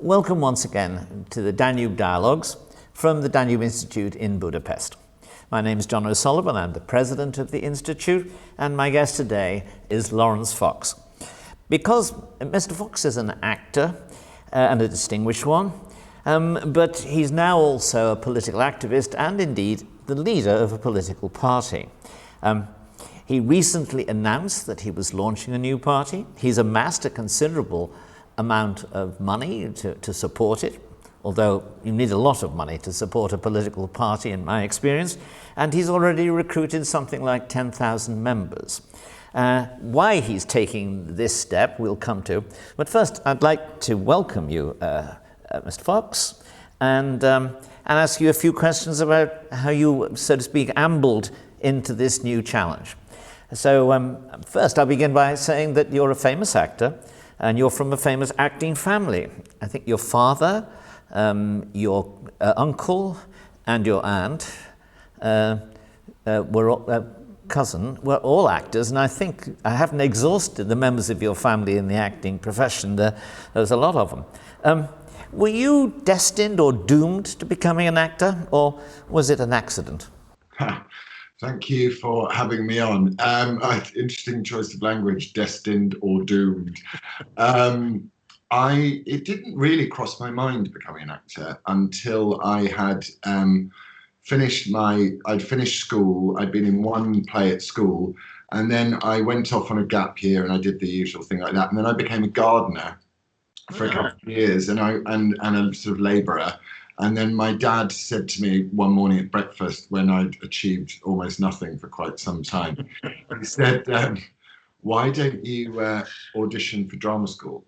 Welcome once again to the Danube Dialogues from the Danube Institute in Budapest. My name is John O'Sullivan, I'm the president of the Institute, and my guest today is Laurence Fox. Because Mr. Fox is an actor and a distinguished one, but he's now also a political activist and indeed the leader of a political party. He recently announced that he was launching a new party. He's amassed a considerable amount of money to support it, although you need a lot of money to support a political party in my experience, and he's already recruited something like 10,000 members. Why he's taking this step we'll come to, but first I'd like to welcome you, Mr. Fox, and ask you a few questions about how you, so to speak, ambled into this new challenge. So first I'll begin by saying that you're a famous actor, and you're from a famous acting family. I think your father, your uncle, and your aunt cousin were all actors, and I think I haven't exhausted the members of your family in the acting profession. There's a lot of them. Were you destined or doomed to becoming an actor, or was it an accident? Thank you for having me on. Interesting choice of language, destined or doomed. It didn't really cross my mind becoming an actor until I had finished school. I'd been in one play at school, and then I went off on a gap year and I did the usual thing like that. And then I became a gardener for a couple of years and a sort of labourer. And then my dad said to me one morning at breakfast, when I'd achieved almost nothing for quite some time, he said, why don't you audition for drama school?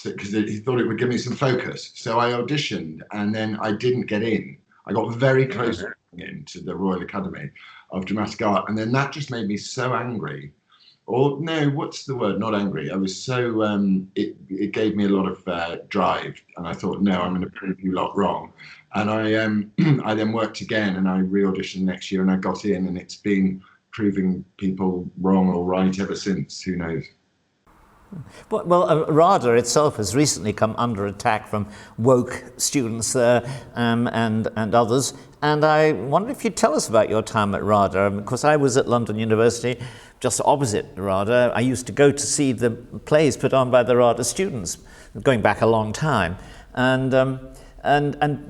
Because he thought it would give me some focus. So I auditioned, and then I didn't get in. I got very close to getting into the Royal Academy of Dramatic Art, and then that just made me so angry. Or no, what's the word? Not angry. I was so, it gave me a lot of drive, and I thought, no, I'm going to prove you lot wrong. And I then worked again, and I re-auditioned next year, and I got in, and it's been proving people wrong or right ever since. Who knows? Well, RADA itself has recently come under attack from woke students and others, and I wonder if you'd tell us about your time at RADA, because I was at London University, just opposite RADA. I used to go to see the plays put on by the RADA students, going back a long time, and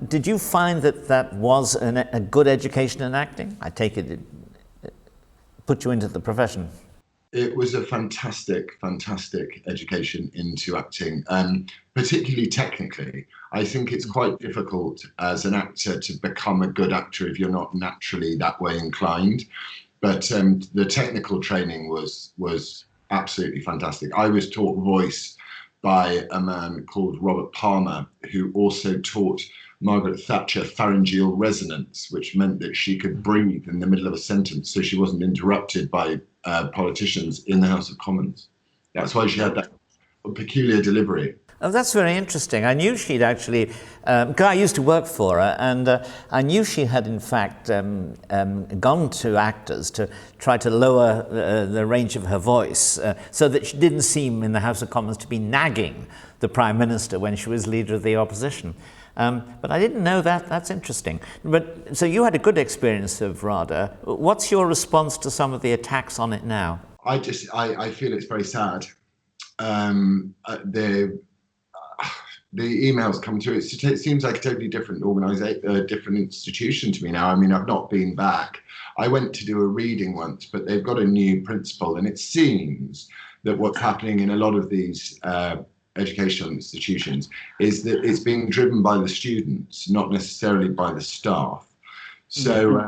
did you find that was a good education in acting? I take it put you into the profession. It was a fantastic, fantastic education into acting, particularly technically. I think it's quite difficult as an actor to become a good actor if you're not naturally that way inclined. But the technical training was absolutely fantastic. I was taught voice by a man called Robert Palmer, who also taught Margaret Thatcher pharyngeal resonance, which meant that she could breathe in the middle of a sentence so she wasn't interrupted by politicians in the House of Commons. That's why she had that peculiar delivery. Oh, that's very interesting. I knew she'd actually, I used to work for her, and I knew she had in fact gone to actors to try to lower the range of her voice so that she didn't seem in the House of Commons to be nagging the Prime Minister when she was leader of the opposition. But I didn't know that. That's interesting. But so you had a good experience of RADA. What's your response to some of the attacks on it now? I feel it's very sad. The emails come through. It seems like a totally different organisation, different institution to me now. I mean, I've not been back. I went to do a reading once, but they've got a new principal, and it seems that what's happening in a lot of these educational institutions is that it's being driven by the students, not necessarily by the staff. So,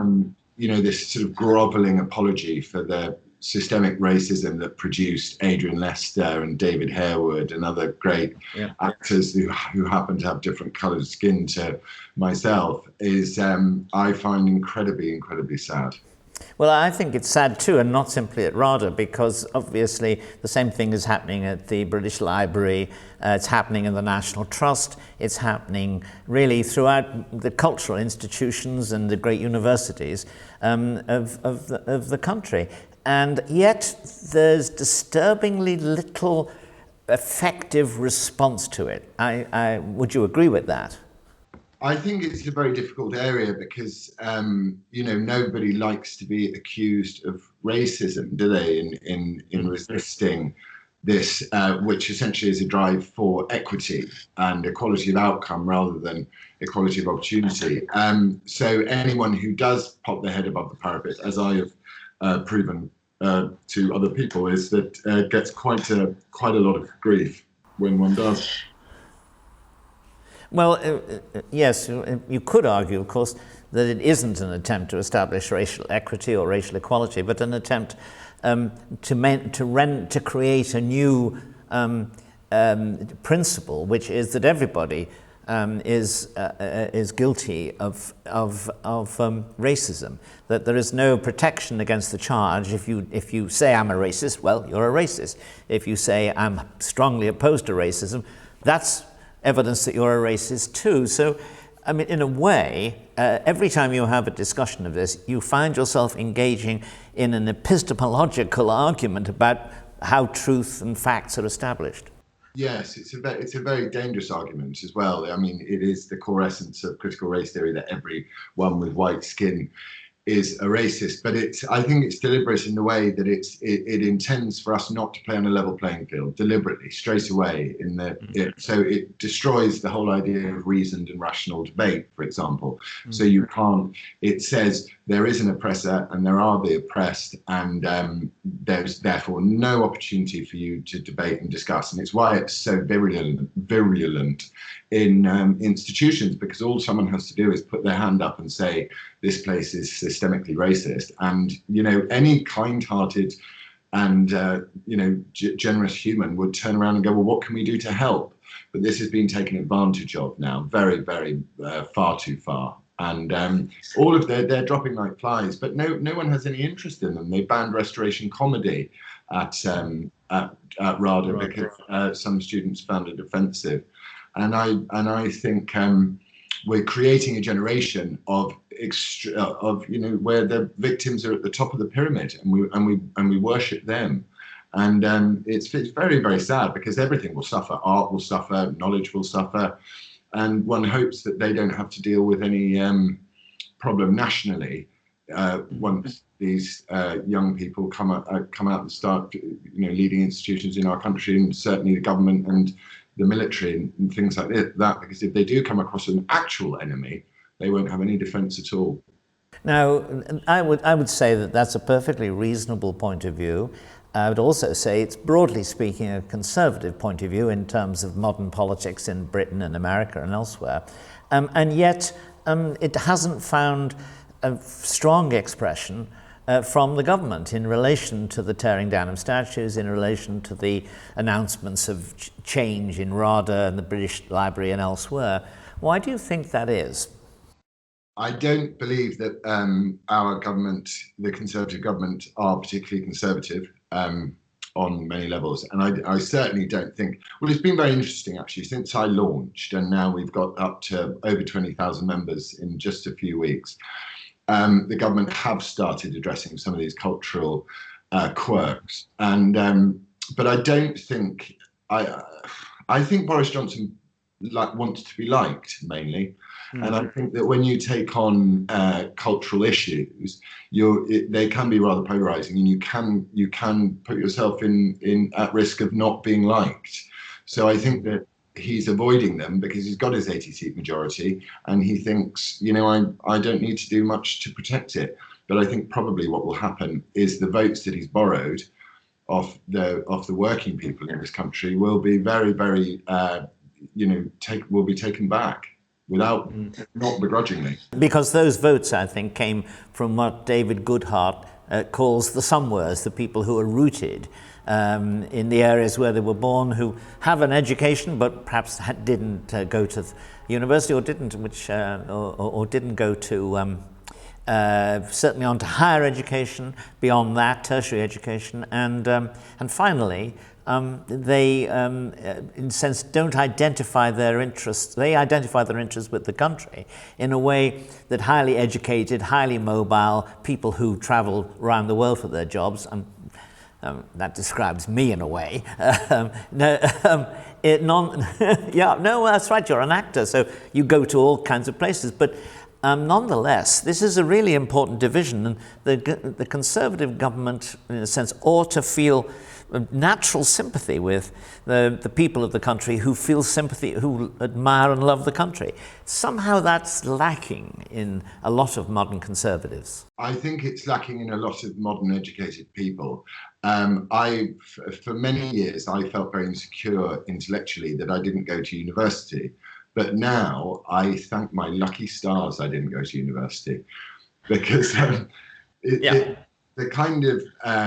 this sort of grovelling apology for the systemic racism that produced Adrian Lester and David Harewood and other great actors who happen to have different coloured skin to myself is, I find incredibly, incredibly sad. Well, I think it's sad too, and not simply at RADA, because obviously the same thing is happening at the British Library, it's happening in the National Trust, it's happening really throughout the cultural institutions and the great universities of the country. And yet there's disturbingly little effective response to it? Would you agree with that? I think it's a very difficult area because, nobody likes to be accused of racism, do they, in resisting this, which essentially is a drive for equity and equality of outcome rather than equality of opportunity. So anyone who does pop their head above the parapet, as I have proven to other people, is that gets quite a lot of grief when one does. Well, yes, you could argue, of course, that it isn't an attempt to establish racial equity or racial equality, but an attempt to create a new principle, which is that everybody is guilty of racism. That there is no protection against the charge. If you say I'm a racist, well, you're a racist. If you say I'm strongly opposed to racism, that's evidence that you're a racist too. So, I mean, in a way, every time you have a discussion of this, you find yourself engaging in an epistemological argument about how truth and facts are established. Yes, it's a very dangerous argument as well. I mean, it is the core essence of critical race theory that everyone with white skin is a racist, but I think it's deliberate in the way that it intends for us not to play on a level playing field deliberately, straight away. So it destroys the whole idea of reasoned and rational debate, for example. So you can't. It says there is an oppressor and there are the oppressed, and there's therefore no opportunity for you to debate and discuss. And it's why it's so virulent in institutions, because all someone has to do is put their hand up and say, this place is systemically racist. And, any kind-hearted and, generous human would turn around and go, well, what can we do to help? But this has been taken advantage of now, very, very far too far. And all of they're dropping like flies, but no one has any interest in them. They banned restoration comedy at RADA because some students found it offensive. And I think we're creating a generation of where the victims are at the top of the pyramid, and we worship them, and it's very, very sad, because everything will suffer. Art will suffer, knowledge will suffer, and one hopes that they don't have to deal with any problem nationally once these young people come out and start leading institutions in our country, and certainly the government and the military and things like that, because if they do come across an actual enemy, they won't have any defence at all. Now, I would say that that's a perfectly reasonable point of view. I would also say it's, broadly speaking, a conservative point of view in terms of modern politics in Britain and America and elsewhere. And yet, it hasn't found a strong expression from the government in relation to the tearing down of statues, in relation to the announcements of change in RADA and the British Library and elsewhere. Why do you think that is? I don't believe that our government, the Conservative government, are particularly conservative on many levels. And I certainly don't think, well, it's been very interesting actually since I launched, and now we've got up to over 20,000 members in just a few weeks. The government have started addressing some of these cultural quirks, and but I don't think I think Boris Johnson wants to be liked mainly, and I think that when you take on cultural issues, they can be rather polarizing, and you can put yourself in at risk of not being liked. So I think that he's avoiding them because he's got his 80-seat majority, and he thinks, I don't need to do much to protect it. But I think probably what will happen is the votes that he's borrowed off the working people in this country will be very, very, will be taken back without, not begrudgingly. Because those votes, I think, came from what David Goodhart calls the somewheres, the people who are rooted in the areas where they were born, who have an education but perhaps didn't go to university, or didn't go to certainly on to higher education, beyond that tertiary education, and finally they in a sense don't identify their interests. They identify their interests with the country in a way that highly educated, highly mobile people who travel around the world for their jobs, that describes me in a way. No, yeah, no, that's right. You're an actor, so you go to all kinds of places. But nonetheless, this is a really important division, and the Conservative government, in a sense, ought to feel natural sympathy with the people of the country who feel sympathy, who admire and love the country. Somehow that's lacking in a lot of modern Conservatives. I think it's lacking in a lot of modern educated people. For many years, I felt very insecure intellectually that I didn't go to university. But now I thank my lucky stars I didn't go to university, because the kind of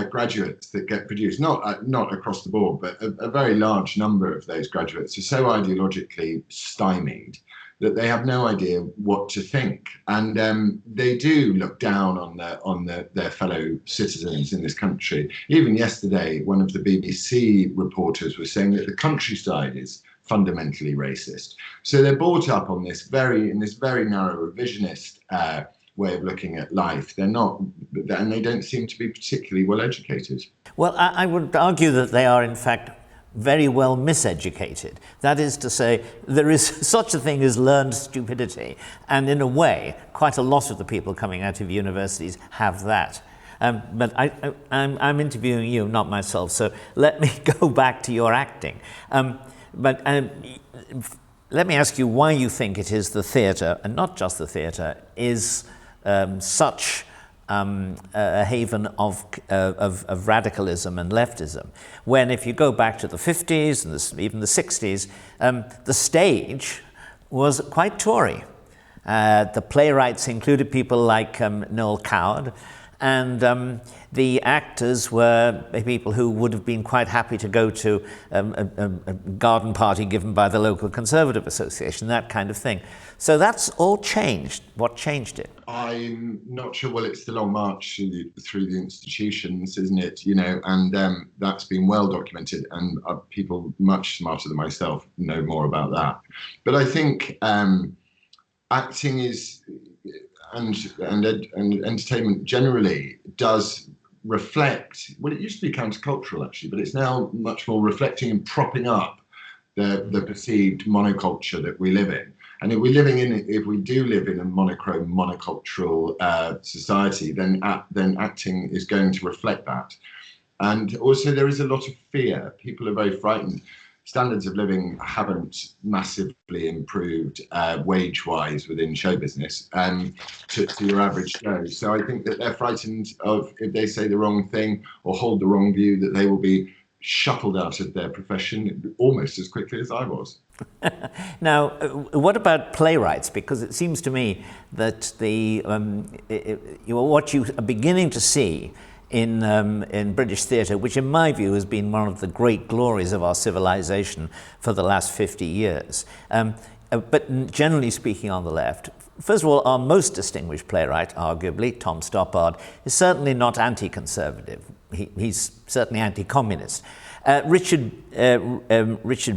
graduates that get produced, not across the board, but a very large number of those graduates are so ideologically stymied that they have no idea what to think, and they do look down on their fellow citizens in this country. Even yesterday, one of the BBC reporters was saying that the countryside is fundamentally racist. So they're brought up on this very narrow revisionist way of looking at life. They're not, and they don't seem to be particularly well educated. Well, I would argue that they are, in fact, very well miseducated. That is to say, there is such a thing as learned stupidity, and in a way, quite a lot of the people coming out of universities have that. But I'm interviewing you, not myself, so let me go back to your acting. But let me ask you why you think it is the theatre, and not just the theatre, is such a haven of radicalism and leftism. When, if you go back to the 50s and even the 60s, the stage was quite Tory. The playwrights included people like Noel Coward, and the actors were people who would have been quite happy to go to a garden party given by the local Conservative Association, that kind of thing. So that's all changed. What changed it? I'm not sure. Well, it's the long march through the institutions, isn't it? You know, and that's been well documented, and people much smarter than myself know more about that. But I think acting is, and entertainment generally does reflect, well, it used to be countercultural actually, but it's now much more reflecting and propping up the perceived monoculture that we live in. And if we do live in a monochrome, monocultural society, then acting is going to reflect that. And also there is a lot of fear. People are very frightened. Standards of living haven't massively improved wage-wise within show business to your average Joe. So I think that they're frightened of, if they say the wrong thing or hold the wrong view, that they will be shuffled out of their profession almost as quickly as I was. Now, what about playwrights? Because it seems to me that what you are beginning to see in British theatre, which in my view has been one of the great glories of our civilization for the last 50 years. But generally speaking on the left, first of all, our most distinguished playwright, arguably, Tom Stoppard, is certainly not anti-conservative. He's certainly anti-communist. Richard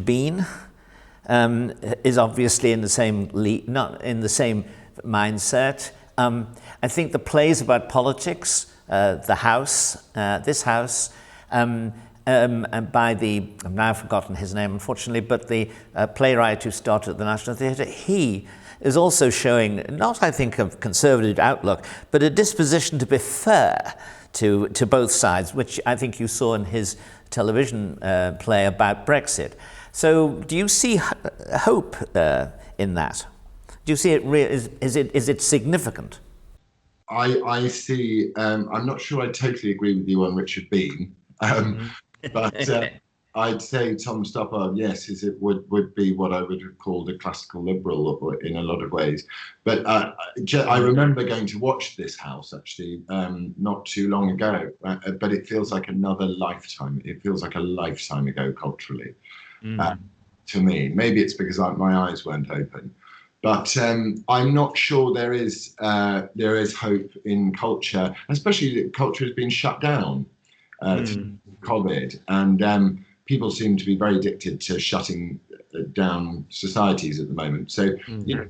Bean is obviously in the same not in the same mindset. I think the plays about politics, The House, This House, and by I've now forgotten his name, unfortunately, but the playwright who started at the National Theatre, he is also showing, not I think a conservative outlook, but a disposition to be fair to both sides, which I think you saw in his television play about Brexit. So do you see hope in that? Do you see it is it significant? I see. I'm not sure I totally agree with you on Richard Bean, but I'd say Tom Stoppard, yes, it would be what I would have called a classical liberal in a lot of ways. But I remember going to watch This House actually not too long ago, but it feels like another lifetime. It feels like a lifetime ago culturally to me. Maybe it's because my eyes weren't open. But I'm not sure there is hope in culture, especially that culture has been shut down to COVID, and people seem to be very addicted to shutting down societies at the moment. So you know,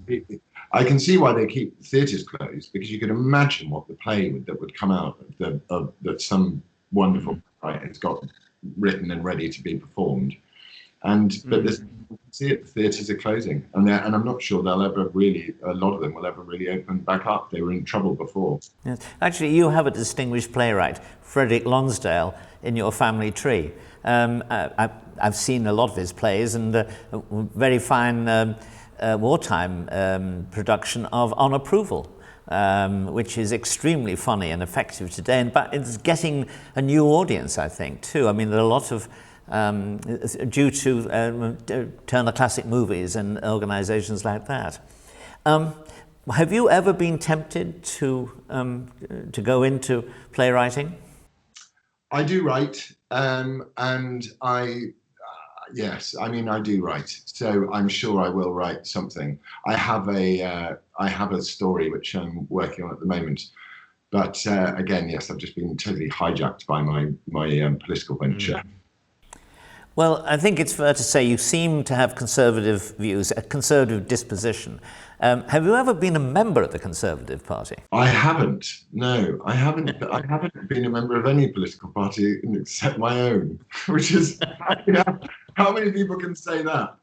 I can see why they keep theatres closed, because you can imagine what the play that would come out of some wonderful right? It's got written and ready to be performed. But this, see it, the theatres are closing, and I'm not sure they'll ever really, a lot of them will ever really open back up. They were in trouble before. Yes. Actually, you have a distinguished playwright, Frederick Lonsdale, in your family tree. I've seen a lot of his plays, and a very fine wartime production of On Approval, which is extremely funny and effective today, but it's getting a new audience, I think, too. I mean, there are a lot of due to Turner Classic Movies and organizations like that. Have you ever been tempted to go into playwriting? I do write, and yes, I mean, I do write. So I'm sure I will write something. I have a story which I'm working on at the moment. But again, yes, I've just been totally hijacked by my political venture. Well, I think it's fair to say you seem to have conservative views, a conservative disposition. Have you ever been a member of the Conservative Party? I haven't. No, I haven't. I haven't been a member of any political party except my own, which is how many people can say that?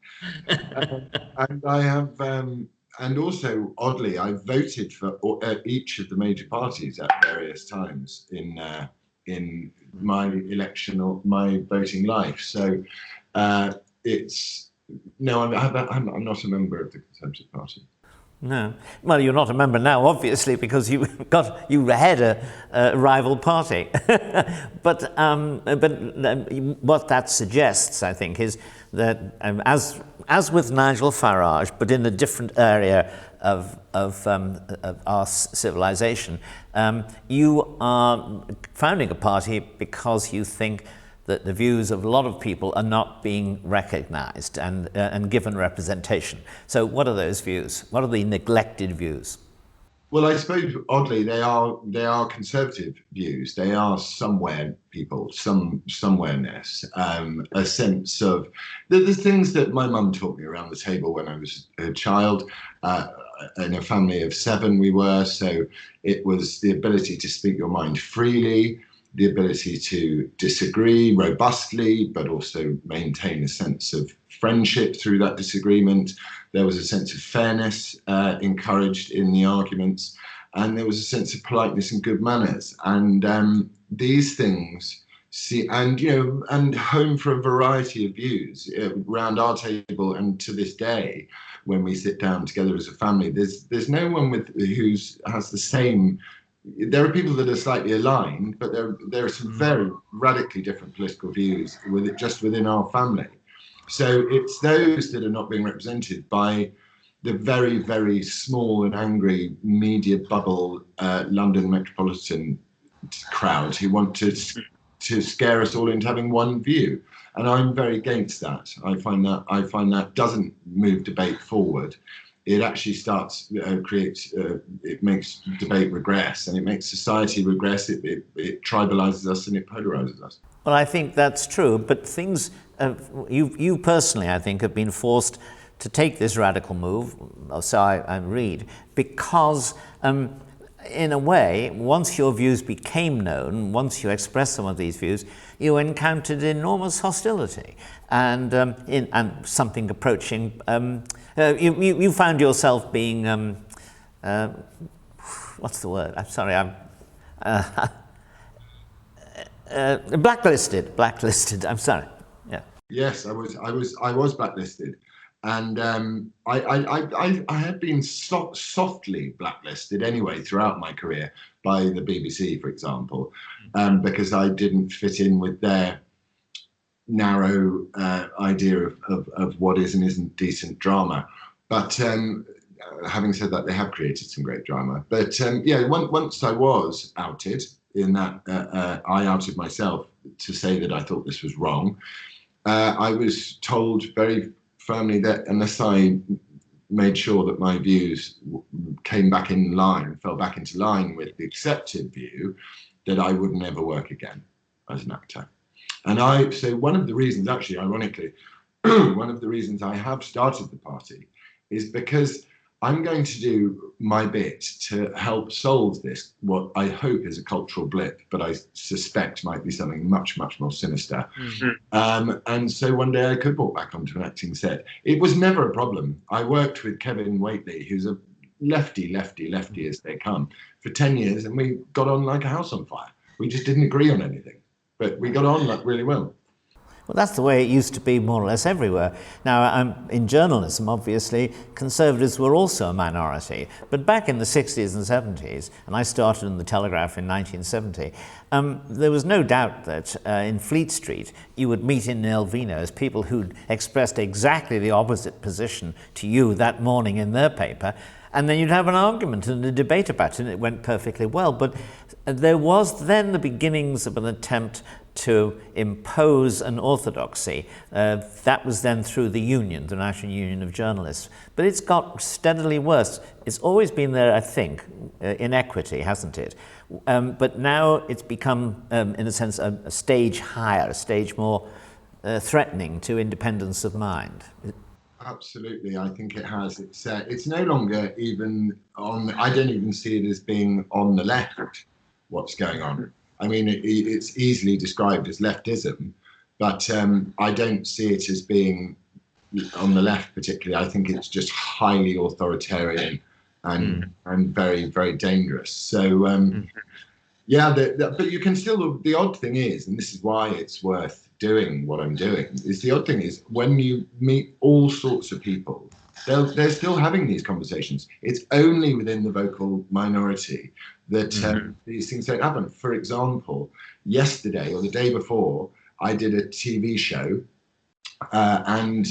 And I have, and also oddly, I voted for each of the major parties at various times in my election or my voting life. So it's no, I'm not a member of the Conservative Party. No. Well, you're not a member now, obviously, because you had a rival party. But what that suggests, I think, is that as with Nigel Farage, but in a different area of our civilization, you are founding a party because you think that the views of a lot of people are not being recognized and given representation. So what are those views? What are the neglected views? Well, I suppose oddly they are conservative views. They are somewhere people, somewhereness, a sense of the things that my mum taught me around the table when I was a child. In a family of 7 we were, so it was the ability to speak your mind freely, the ability to disagree robustly, but also maintain a sense of friendship through that disagreement. There was a sense of fairness encouraged in the arguments, and there was a sense of politeness and good manners. And these things, and home for a variety of views around our table, and to this day, when we sit down together as a family, there's no one who has the same. There are people that are slightly aligned, but there are some very radically different political views just within our family. So it's those that are not being represented by the very, very small and angry media bubble London metropolitan crowd who want to scare us all into having one view. And I'm very against that. I find that doesn't move debate forward. It actually it makes debate regress, and it makes society regress. It tribalizes us and it polarizes us. Well, I think that's true, but things, you personally, I think, have been forced to take this radical move, so I read, because in a way, once your views became known, once you expressed some of these views, you encountered enormous hostility and something approaching. You found yourself being what's the word? I'm sorry. Blacklisted. I'm sorry. Yeah. Yes, I was blacklisted. And I had been softly blacklisted anyway throughout my career by the BBC, for example, because I didn't fit in with their narrow idea of what is and isn't decent drama. But having said that, they have created some great drama. But once I was outed, in that I outed myself to say that I thought this was wrong, I was told very firmly that unless I made sure that my views came back in line, fell back into line with the accepted view, that I would never work again as an actor. And so one of the reasons, actually, ironically, one of the reasons I have started the party is because I'm going to do my bit to help solve this, what I hope is a cultural blip, but I suspect might be something much, much more sinister. And so one day I could walk back onto an acting set. It was never a problem. I worked with Kevin Whately, who's a lefty as they come, for 10 years, and we got on like a house on fire. We just didn't agree on anything, but we got on like really well. Well, that's the way it used to be more or less everywhere. Now, in journalism, obviously, conservatives were also a minority. But back in the 60s and 70s, and I started in the Telegraph in 1970, there was no doubt that in Fleet Street, you would meet in Elvino's people who'd expressed exactly the opposite position to you that morning in their paper, and then you'd have an argument and a debate about it, and it went perfectly well. But there was then the beginnings of an attempt to impose an orthodoxy. That was then through the union, the National Union of Journalists. But it's got steadily worse. It's always been there, I think, inequity, hasn't it? But now it's become, in a sense, a stage higher, a stage more threatening to independence of mind. Absolutely, I think it has. It's no longer even on. I don't even see it as being on the left. What's going on? I mean, it's easily described as leftism, but I don't see it as being on the left particularly. I think it's just highly authoritarian and very, very dangerous. So yeah, but you can still. The odd thing is, and this is why it's worth doing what I'm doing, is the odd thing is when you meet all sorts of people, they're still having these conversations. It's only within the vocal minority that these things don't happen. For example, yesterday or the day before, I did a TV show, and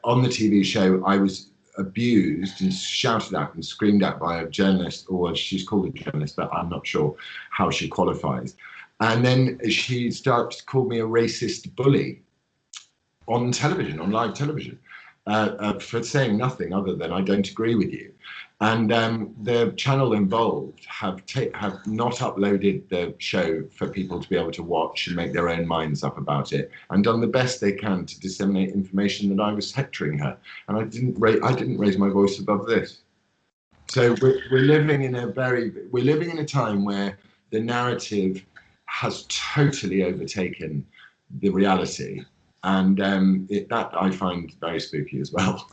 on the TV show, I was abused and shouted at and screamed at by a journalist, or she's called a journalist, but I'm not sure how she qualifies. And then she started to call me a racist bully on television, on live television, for saying nothing other than I don't agree with you. And the channel involved have not uploaded the show for people to be able to watch and make their own minds up about it, and done the best they can to disseminate information that I was hectoring her. And I didn't raise my voice above this. So we're living in a time where the narrative has totally overtaken the reality, and that I find very spooky as well.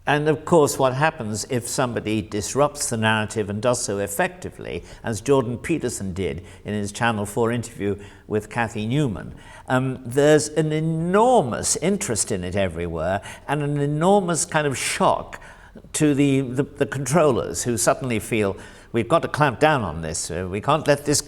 And of course, what happens if somebody disrupts the narrative and does so effectively, as Jordan Peterson did in his Channel 4 interview with Cathy Newman, there's an enormous interest in it everywhere, and an enormous kind of shock to the controllers, who suddenly feel, we've got to clamp down on this. We can't let this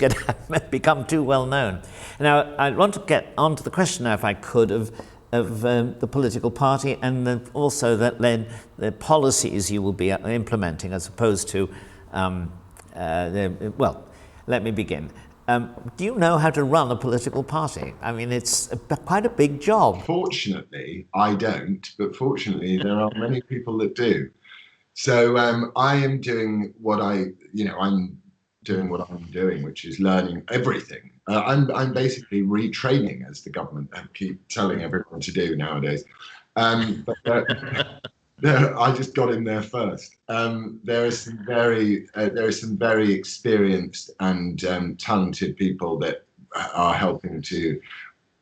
become too well known. Now, I want to get on to the question now, if I could, of the political party, and also the policies you will be implementing, as opposed to, well, let me begin. Do you know how to run a political party? I mean, it's quite a big job. Fortunately, I don't, but fortunately, there are many people that do. So I am doing what I'm doing, which is learning everything. I'm basically retraining, as the government keep telling everyone to do nowadays. But I just got in there first. There are some very experienced and talented people that are helping to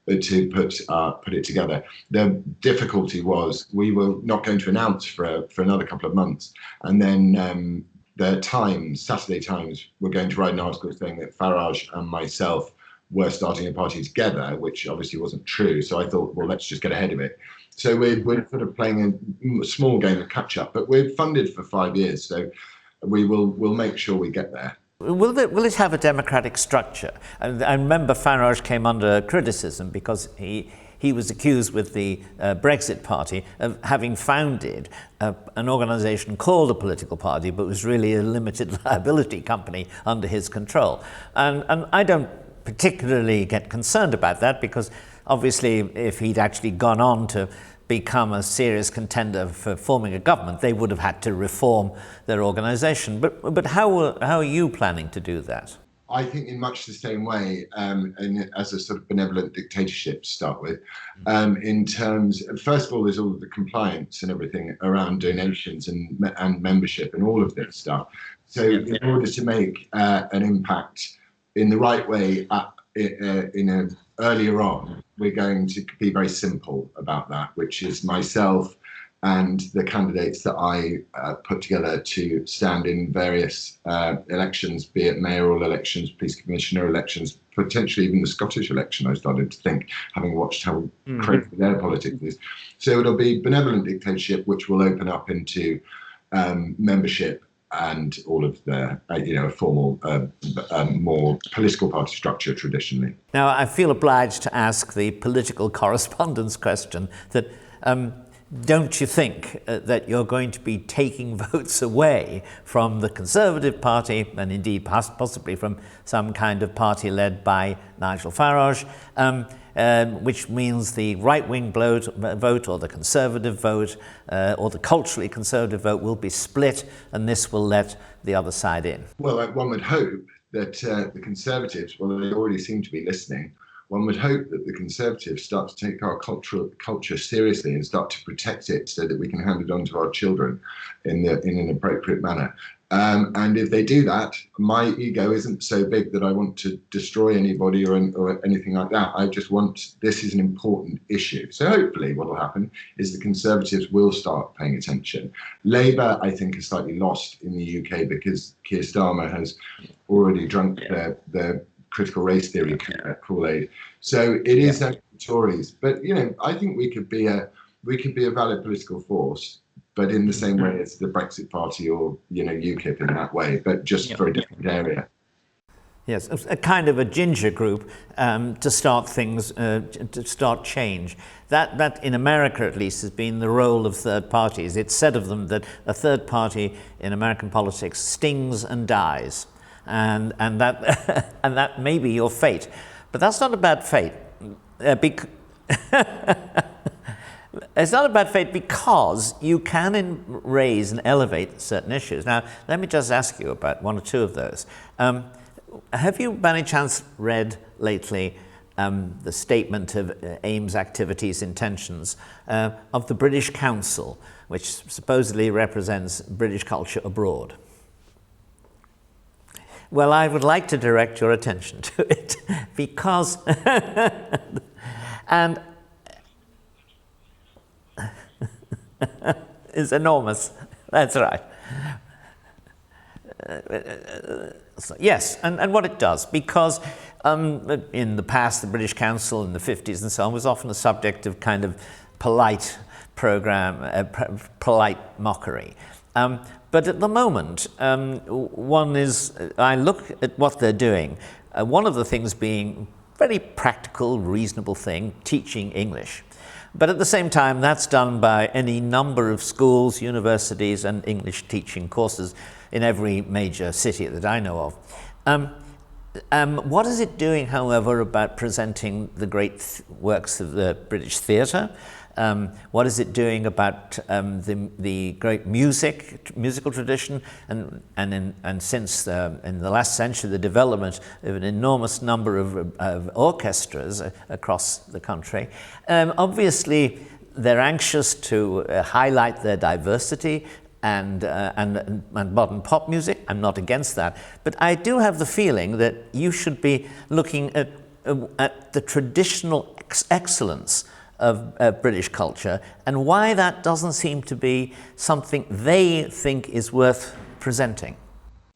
put it together. The difficulty was we were not going to announce for another couple of months, and then the Times, Saturday Times, were going to write an article saying that Farage and myself were starting a party together, which obviously wasn't true. So I thought, well, let's just get ahead of it. So we're sort of playing a small game of catch up, but we're funded for 5 years, so we'll make sure we get there. Will it have a democratic structure? I remember Farage came under criticism because he was accused with the Brexit Party of having founded an organisation called a political party, but was really a limited liability company under his control. And I don't particularly get concerned about that, because obviously if he'd actually gone on to become a serious contender for forming a government, they would have had to reform their organisation. But how are you planning to do that? I think in much the same way, and as a sort of benevolent dictatorship to start with, in terms, first of all, there's all of the compliance and everything around donations and membership and all of this stuff. So in order to make an impact in the right way earlier on, we're going to be very simple about that, which is myself and the candidates that I put together to stand in various elections, be it mayoral elections, police commissioner elections, potentially even the Scottish election, I started to think, having watched how crazy their politics is. So it'll be benevolent dictatorship, which will open up into membership and all of the, a formal, more political party structure traditionally. Now, I feel obliged to ask the political correspondence question that don't you think that you're going to be taking votes away from the Conservative Party and indeed possibly from some kind of party led by Nigel Farage, which means the right-wing vote or the Conservative vote or the culturally Conservative vote will be split, and this will let the other side in? Well, one would hope that the Conservatives, well, they already seem to be listening. One would hope that the Conservatives start to take our culture seriously and start to protect it so that we can hand it on to our children in an appropriate manner. And if they do that, my ego isn't so big that I want to destroy anybody or anything like that. I just want, this is an important issue. So hopefully what will happen is the Conservatives will start paying attention. Labour, I think, is slightly lost in the UK because Keir Starmer has already drunk their critical race theory Kool-Aid. So it is the Tories. But, I think we could be a valid political force, but in the same way as the Brexit Party or, UKIP in that way, but just for a different area. Yes, a kind of a ginger group to start things, to start change. That in America at least has been the role of third parties. It's said of them that a third party in American politics stings and dies. And that and that may be your fate, but that's not a bad fate. It's not a bad fate because you can raise and elevate certain issues. Now, let me just ask you about one or two of those. Have you, by any chance, read lately the statement of aims, activities, intentions of the British Council, which supposedly represents British culture abroad? Well, I would like to direct your attention to it because, and it's enormous. That's right. Yes, and what it does, because in the past, the British Council in the 50s and so on was often a subject of kind of polite polite mockery. But at the moment, I look at what they're doing. One of the things being very practical, reasonable thing, teaching English. But at the same time, that's done by any number of schools, universities, and English teaching courses in every major city that I know of. What is it doing, however, about presenting the great works of the British theatre? What is it doing about the great musical tradition, and since in the last century the development of an enormous number of orchestras across the country? Obviously, they're anxious to highlight their diversity and modern pop music. I'm not against that, but I do have the feeling that you should be looking at the traditional excellence of British culture and why that doesn't seem to be something they think is worth presenting.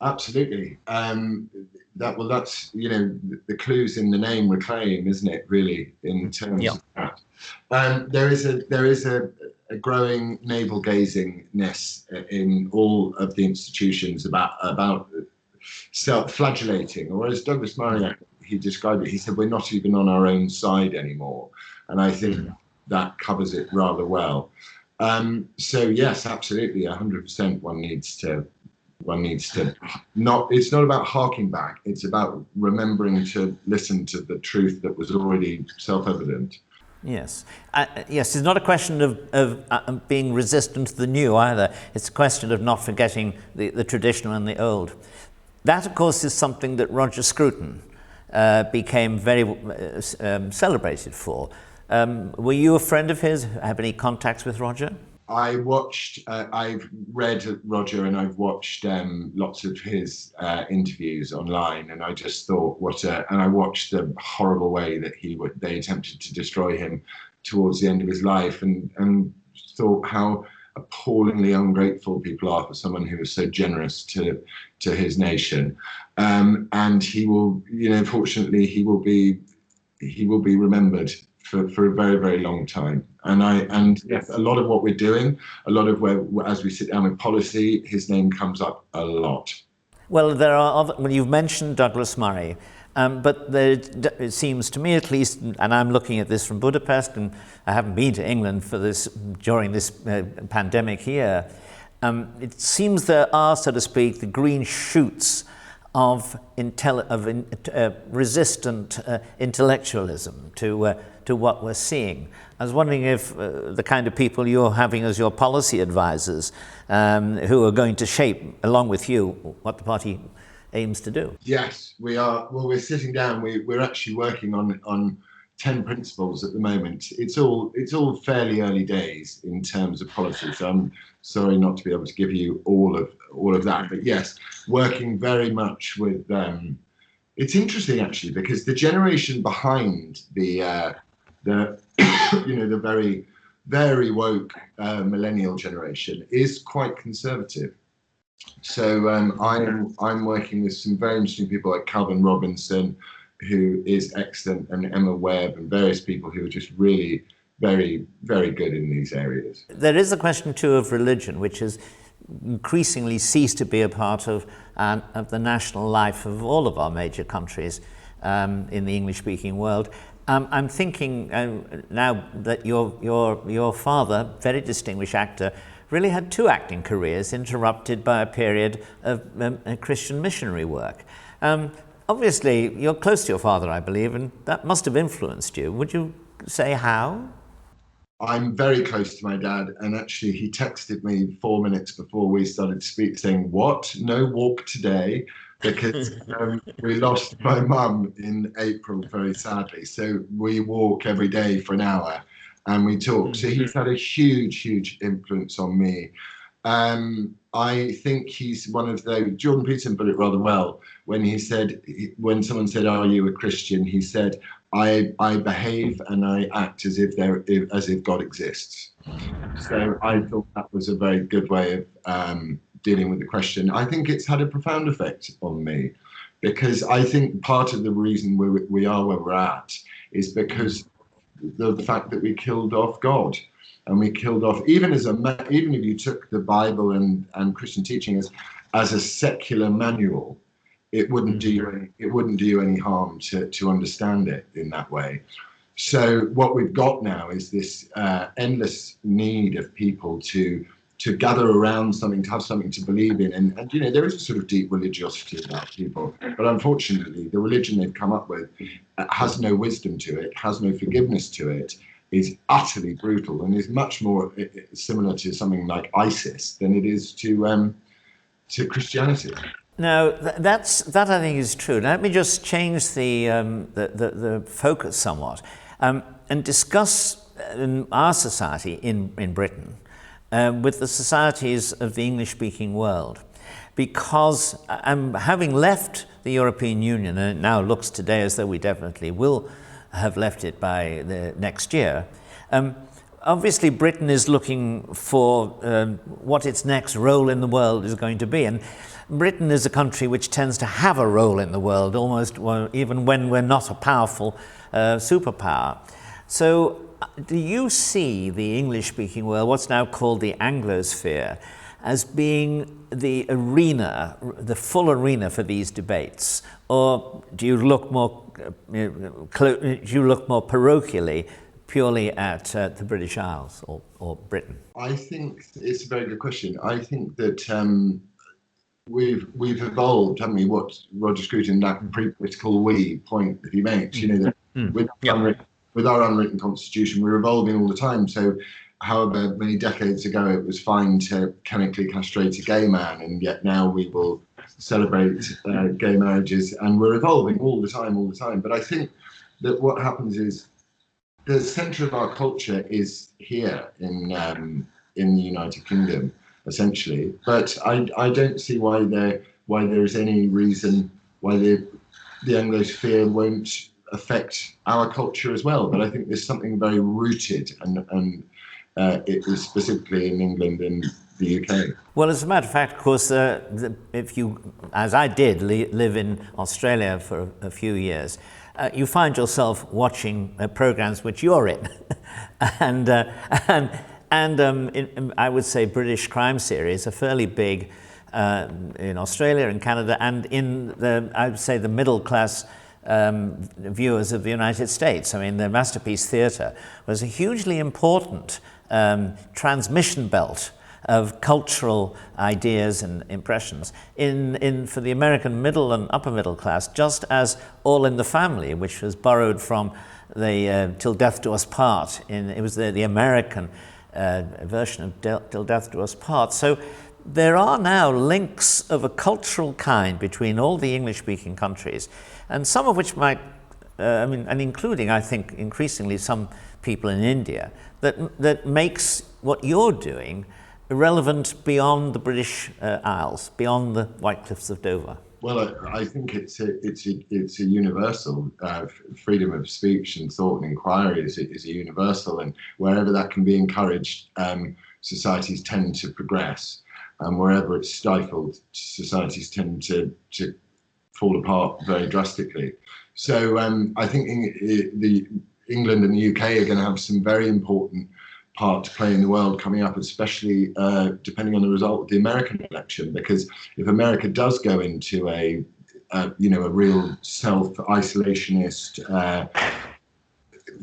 Absolutely. That's the clues in the name reclaim, isn't it? Really, in terms of that. There is a growing navel gazingness in all of the institutions about self-flagellating, or as Douglas Murray he described it, he said, we're not even on our own side anymore. And I think that covers it rather well. So yes, absolutely, 100%. One needs to not. It's not about harking back. It's about remembering to listen to the truth that was already self-evident. Yes, yes. It's not a question of being resistant to the new either. It's a question of not forgetting the traditional and the old. That, of course, is something that Roger Scruton became very celebrated for. Were you a friend of his? Have any contacts with Roger? I've read Roger and I've watched lots of his interviews online, and I just thought and I watched the horrible way that they attempted to destroy him towards the end of his life, and thought how appallingly ungrateful people are for someone who was so generous to his nation. And he will, fortunately, he will be remembered for a very, very long time. And yes, a lot of what we're doing, a lot of as we sit down with policy, his name comes up a lot. Well, there are well, you've mentioned Douglas Murray, but it seems to me, at least, and I'm looking at this from Budapest, and I haven't been to England during this pandemic year. It seems there are, so to speak, the green shoots of resistant intellectualism to what we're seeing. I was wondering if the kind of people you're having as your policy advisors, who are going to shape, along with you, what the party aims to do. Yes, we are. Well, we're sitting down. We're actually working on 10 principles at the moment. It's all fairly early days in terms of policy, so I'm sorry not to be able to give you all of that. But yes, working very much with it's interesting actually, because the generation behind the the very, very woke millennial generation is quite conservative. So I'm working with some very interesting people like Calvin Robinson, who is excellent, and Emma Webb, and various people who are just really very, very good in these areas. There is a question too of religion, which has increasingly ceased to be a part of the national life of all of our major countries in the English-speaking world. I'm thinking now that your father, very distinguished actor, really had two acting careers interrupted by a period of Christian missionary work. Obviously, you're close to your father, I believe, and that must have influenced you. Would you say how? I'm very close to my dad, and actually he texted me 4 minutes before we started to speak saying, "What? No walk today?" Because we lost my mum in April, very sadly. So we walk every day for an hour and we talk. So he's had a huge, huge influence on me. I think he's one of the, Jordan Peterson put it rather well when he said, when someone said, "Are you a Christian?" He said, I behave and I act as if God exists. So I thought that was a very good way of dealing with the question. I think it's had a profound effect on me, because I think part of the reason we are where we're at is because of the fact that we killed off God. And we killed off, even if you took the Bible and Christian teaching as a secular manual, it wouldn't do you any harm to understand it in that way. So what we've got now is this endless need of people to gather around something, to have something to believe in, and there is a sort of deep religiosity about people, but unfortunately the religion they've come up with has no wisdom to it, has no forgiveness to it, is utterly brutal, and is much more similar to something like ISIS than it is to Christianity. Now, that I think is true. Now, let me just change the focus somewhat and discuss our society in Britain with the societies of the English-speaking world. Because having left the European Union, and it now looks today as though we definitely will have left it by the next year, obviously Britain is looking for what its next role in the world is going to be. And Britain is a country which tends to have a role in the world, almost even when we're not a powerful superpower. So do you see the English-speaking world, what's now called the Anglosphere, as being the arena, the full arena for these debates? Or do you look more parochially, purely at the British Isles or Britain? I think it's a very good question. I think that we've evolved, haven't we? What Roger Scruton, that pre-political we point that he makes, that with our unwritten constitution, we're evolving all the time. So however many decades ago it was fine to chemically castrate a gay man, and yet now we will celebrate gay marriages, and we're evolving all the time. But I think that what happens is the centre of our culture is here in the United Kingdom, essentially. But I don't see why there is any reason why the Anglosphere won't affect our culture as well. But I think there's something very rooted, and it was specifically in England and the UK. Well, as a matter of fact, of course, if you, as I did, live in Australia for a few years, you find yourself watching programs which you're in, and I would say British crime series are fairly big in Australia and Canada, and in I would say the middle class viewers of the United States. I mean, the Masterpiece Theatre was a hugely important transmission belt of cultural ideas and impressions for the American middle and upper middle class, just as All in the Family, which was borrowed from the Till Death Do Us Part. It was the American version of Till Death Do Us Part. So there are now links of a cultural kind between all the English-speaking countries, and some of which might, and including, I think, increasingly some people in India, that makes what you're doing relevant beyond the British Isles, beyond the White Cliffs of Dover. Well, I think it's a universal freedom of speech and thought and inquiry is a universal, and wherever that can be encouraged, societies tend to progress, and wherever it's stifled, societies tend to fall apart very drastically. So I think England and the UK are going to have some very important part to play in the world coming up, especially depending on the result of the American election. Because if America does go into a real self-isolationist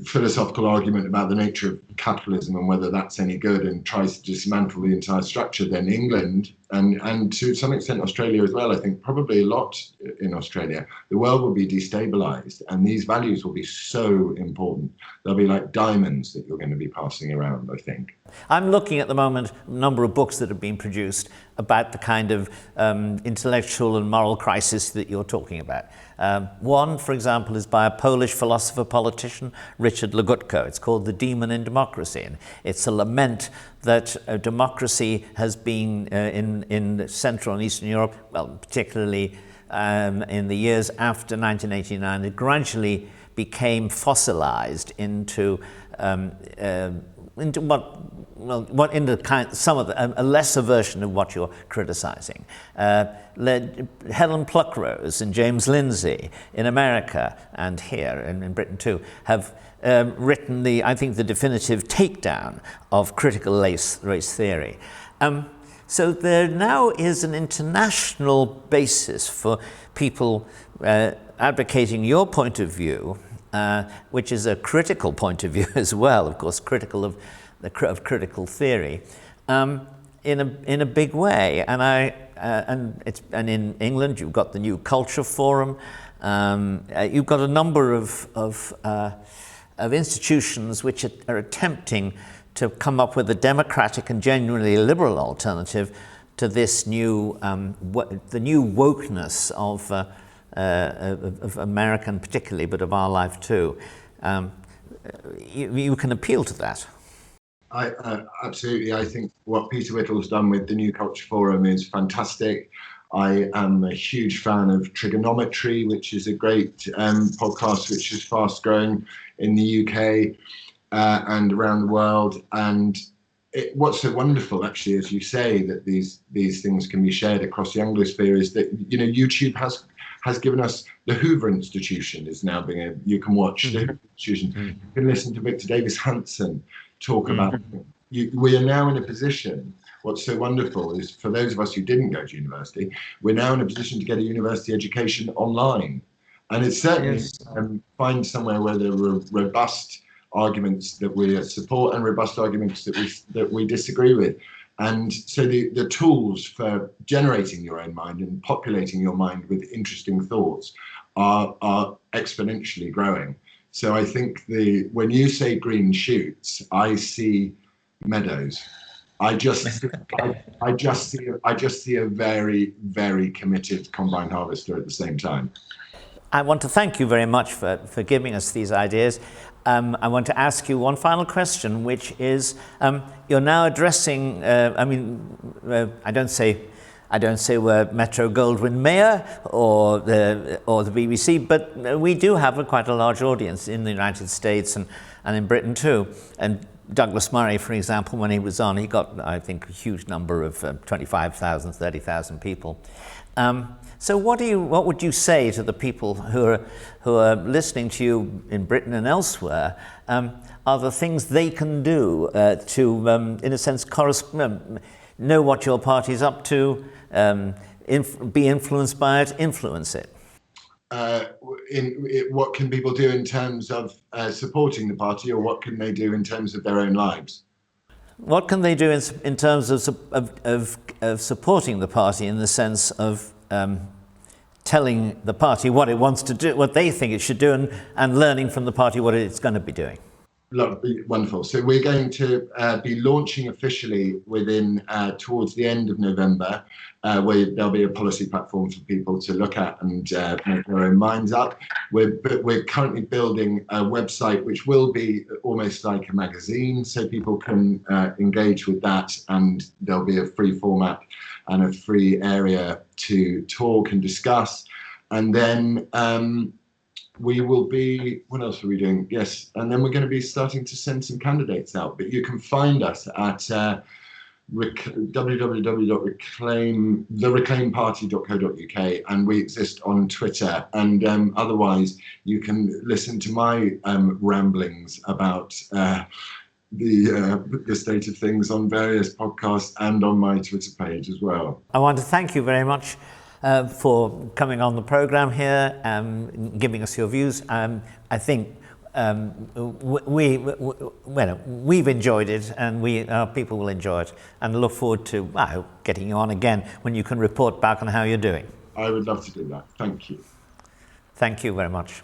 philosophical argument about the nature of capitalism and whether that's any good, and tries to dismantle the entire structure, then England and to some extent Australia as well, I think probably a lot in Australia, the world will be destabilized, and these values will be so important. They'll be like diamonds that you're going to be passing around, I think. I'm looking at the moment a number of books that have been produced about the kind of intellectual and moral crisis that you're talking about. One, for example, is by a Polish philosopher-politician, Richard Legutko. It's called The Demon in Democracy, and it's a lament that democracy has been in Central and Eastern Europe, well, particularly in the years after 1989, it gradually became fossilized into a lesser version of what you're criticizing. Helen Pluckrose and James Lindsay in America and here in Britain too have written I think the definitive takedown of critical race theory. So there now is an international basis for people advocating your point of view, which is a critical point of view as well, of course, critical of critical theory, in a big way. And in England, you've got the New Culture Forum. You've got a number of institutions which are attempting to come up with a democratic and genuinely liberal alternative to this the new wokeness of American particularly, but of our life too. You can appeal to that. Absolutely. I think what Peter Whittle's done with the New Culture Forum is fantastic. I am a huge fan of Trigonometry, which is a great podcast which is fast growing in the UK and around the world. And what's so wonderful, actually, as you say, that these things can be shared across the Anglosphere is that, YouTube has given us the Hoover Institution is now you can watch the Hoover Institution. You can listen to Victor Davis Hanson talk about we are now in a position. What's so wonderful is, for those of us who didn't go to university, we're now in a position to get a university education online. And it's certainly find somewhere where there are robust arguments that we support and robust arguments that we disagree with. And so the tools for generating your own mind and populating your mind with interesting thoughts are exponentially growing. So I think when you say green shoots, I see Meadows. I just I just see a very, very committed combine harvester at the same time. I want to thank you very much for giving us these ideas. I want to ask you one final question, which is, you're now addressing, I don't say we're Metro Goldwyn Mayer or the BBC, but we do have quite a large audience in the United States and in Britain too. And Douglas Murray, for example, when he was on, he got, I think, a huge number of 25,000, 30,000 people. So what would you say to the people who are listening to you in Britain and elsewhere? Are the things they can do to, in a sense, know what your party's up to, be influenced by it, influence it? What can people do in terms of supporting the party, or what can they do in terms of their own lives? What can they do in terms of supporting the party, in the sense of telling the party what it wants to do, what they think it should do, and learning from the party what it's going to be doing? Look, wonderful. So we're going to be launching officially towards the end of November, where there'll be a policy platform for people to look at and make their own minds up. We're currently building a website which will be almost like a magazine, so people can engage with that, and there'll be a free format and a free area to talk and discuss. And then we will be, what else are we doing? Yes, and then we're going to be starting to send some candidates out. But you can find us at www.thereclaimparty.co.uk, and we exist on Twitter. And otherwise, you can listen to my ramblings about the state of things on various podcasts and on my Twitter page as well. I want to thank you very much for coming on the program here, giving us your views. I think we've enjoyed it, and our people will enjoy it, and look forward to getting you on again when you can report back on how you're doing. I would love to do that. Thank you. Thank you very much.